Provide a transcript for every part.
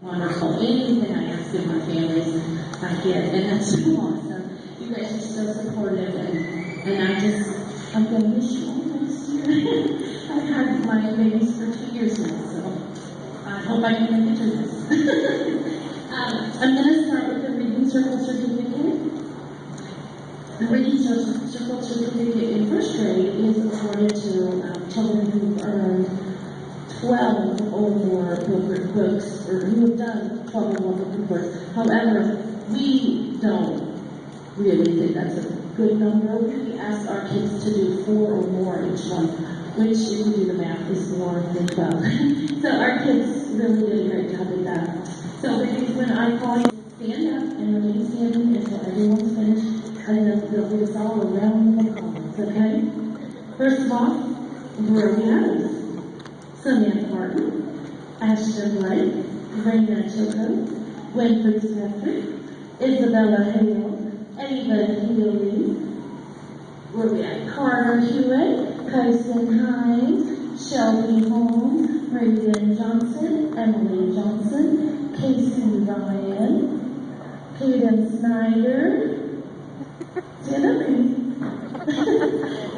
wonderful. Anything I ask of my families, I get, and that's so awesome. You guys are so supportive, and I'm going to miss you all next year. I've had my babies for 2 years now, so I hope I can make it through this. I'm going to start with the Reading Circle certificate. The Reading Circle certificate in first grade is awarded to children who earned 12 or more book books, or who have done 12 or more book reports. However, we don't really think that's a good number. We ask our kids to do 4 or more each one, which, if you do the math, is more than 12. So our kids really did a great job with that. So when I call you, stand up and remain standing until everyone's finished, and then we'll do this all around the comments, okay? First of all, Brody Adams, Samantha Martin, Ashton Blake, Raina Choco, Winfrey Smith, Isabella Hale, Ava Healy, where we at? Carter Hewitt, Kyson Hines, Shelby Holmes, Reagan Johnson, Emily Johnson, Casey Ryan, Hayden Snyder,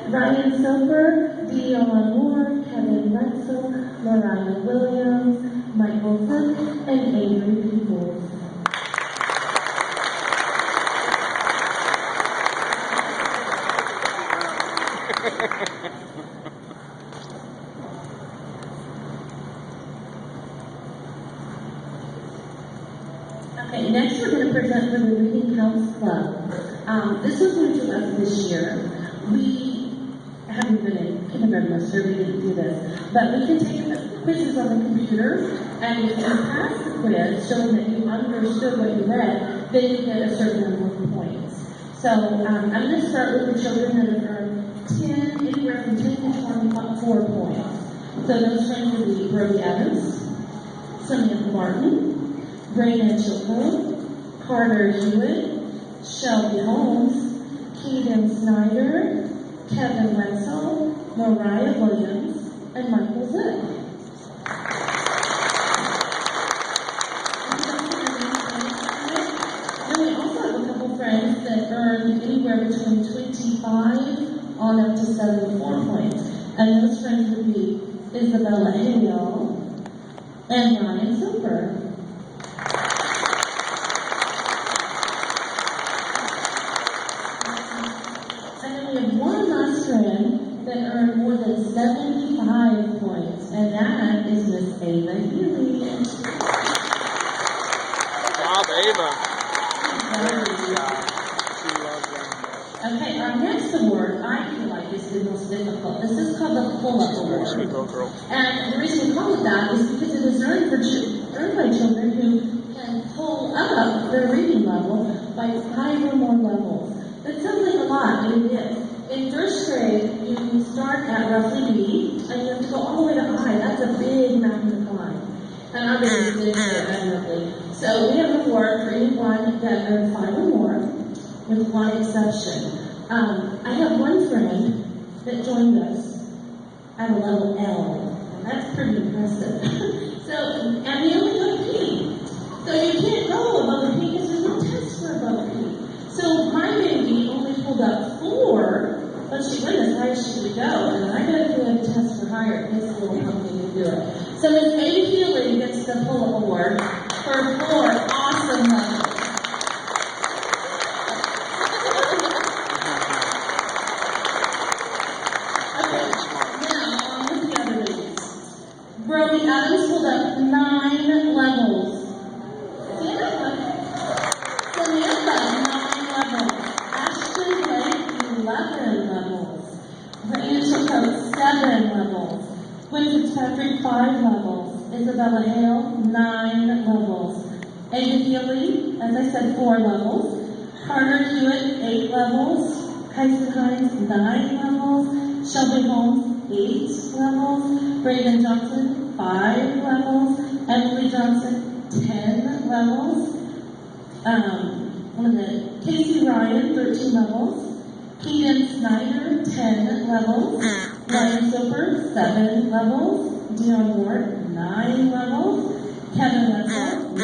Ryan Silver, Dion Moore, Kevin Wetzel, Mariah Williams, Michael Zook, and Avery Peoples. Okay, next we're going to present for the Reading House Club. This was new to us this year. We haven't been in kindergarten this year, we didn't do this. But we can take quizzes on the computer, and if you pass the quiz showing that you understood what you read, then you get a certain number of points. So I'm going to start with the children that have earned 10, anywhere from 10 to 24 points. So those friends will be Brody Adams, Samantha Martin, Raina Choco, Carter Hewitt, Shelby Holmes, Keaton Snyder, Kevin Wetzel, Mariah Williams, and Michael Zook. And we also have a couple friends that earned anywhere between 25 on up to 74 points. And those friends would be Isabella Hale and Ryan Silver. That earned more than 75 points, and that is Miss Ava Healy. Job, Ava. Okay, our next award, I feel like, is the most difficult. This is called the Pull-Up Award. Sweet little girl. And the reason we call it that is because it is earned by children who can pull up their reading level by 5 or more levels. That sounds like a lot, and it is. In first grade, you start at roughly B, and you have to go all the way to I. That's a big mountain to climb. And our babies did it admirably. So we have an award for anyone that earned 5 or more, with one exception. I have one friend that joined us at a level L, and that's pretty impressive. And we only got P. So you can't go above a P because there's no test for above a P. So my baby only pulled up 4, but she went as high as she could go, and I got to do a test for higher. This little company to do it. So Miss Ava Healy gets the Pull-Up Award for 4 awesome levels. Okay, now on with the other ladies. Brody Adams pulled up 9 levels. Samantha, 9 levels. Ashton Blake, 11 levels. Raina Choco, 7 levels. Quinn Fitzpatrick, 5 levels. Isabella Hale, 9 levels. Ava Healy, as I said, 4 levels. Carter Hewitt, 8 levels. Kyson Hines, 9 levels. Shelby Holmes, 8 levels. Reagan Johnson, 5 levels. Emily Johnson, 10 levels. Casey Ryan, 13 levels. Keaton Snyder, 10 levels. Ryan Silver, 7 levels. Dion Ward, 9 levels. Kevin Wetzel,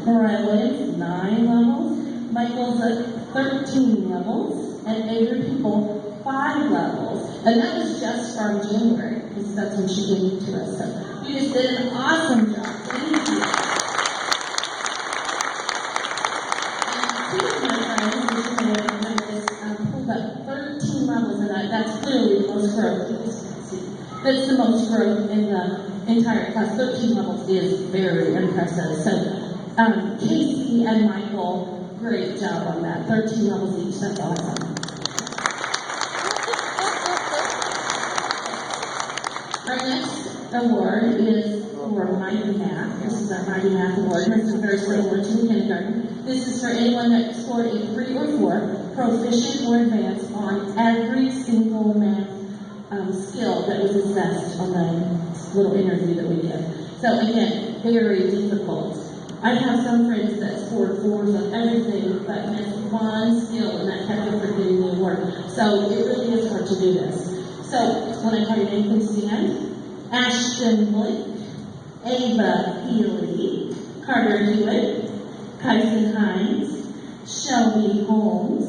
Mariah Williams, 9 levels. Michael's at 13 levels. And Avery People, 5 levels. And that was just from January, because that's when she gave it to us. So you just did an awesome job. Thank you. Two of my friends, pulled up 13 levels, and that's clearly the most growth. That's the most growth in the entire class. 13 levels is very impressive. So, Casey and Michael, great job on that. 13 levels each. That's awesome. Our next award is for Mighty Math. This is our Mighty Math Award. This is very similar to kindergarten. This is for anyone that scored a 3 or 4, proficient or advanced on every single math skill that was assessed on the little interview that we did. So again, very difficult. I have some friends that scored 4s on everything but missed one skill, and that kept them from getting the award. So it really is hard to do this. So when I call your name, please stand. Ashton Blake, Ava Healy, Carter Hewitt, Kyson Hines, Shelby Holmes,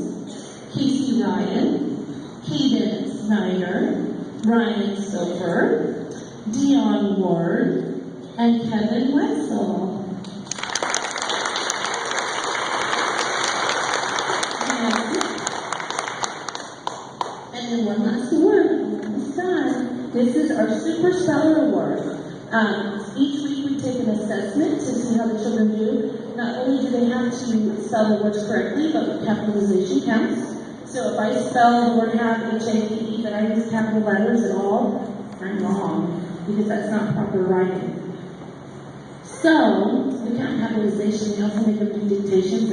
Casey Ryan, Kaden Snyder, Ryan Soper, Dion Ward, and Kevin Wetzel. And then one last award, almost done. This is our Super Stellar Award. Each week we take an assessment to see how the children do. Not only do they have to spell the words correctly, but capitalization counts. So if I spell the word have, H-A-V-E, but I use capital letters at all, I'm wrong, because that's not proper writing. So, we count capitalization, we also make them do dictations,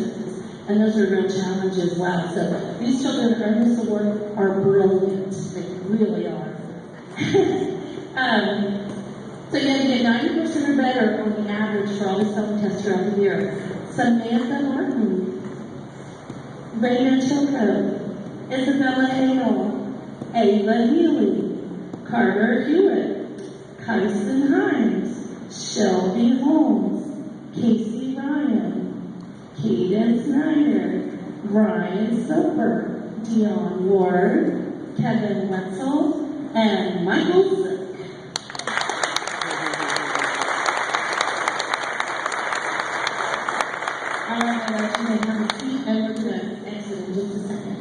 and those are real challenges as well. So, these children who earn this award are brilliant. They really are. So you have to get 90% or better on the average for all the self-tests throughout the year. Samantha Martin, Raina Chilco, Isabella Hale, Ava Healy, Carter Hewitt, Kyson Hines, Shelby Holmes, Casey Ryan, Kaden Snyder, Ryan Soper, Dion Ward, Kevin Wetzel, and Michael Zick. All right, I'd like to make have a seat, and we're going to exit in just a second.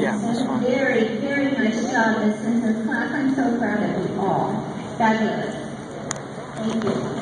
Yeah, that's fine. Very, very nice job, this center class. I'm so proud of you all. Fabulous. Thank you.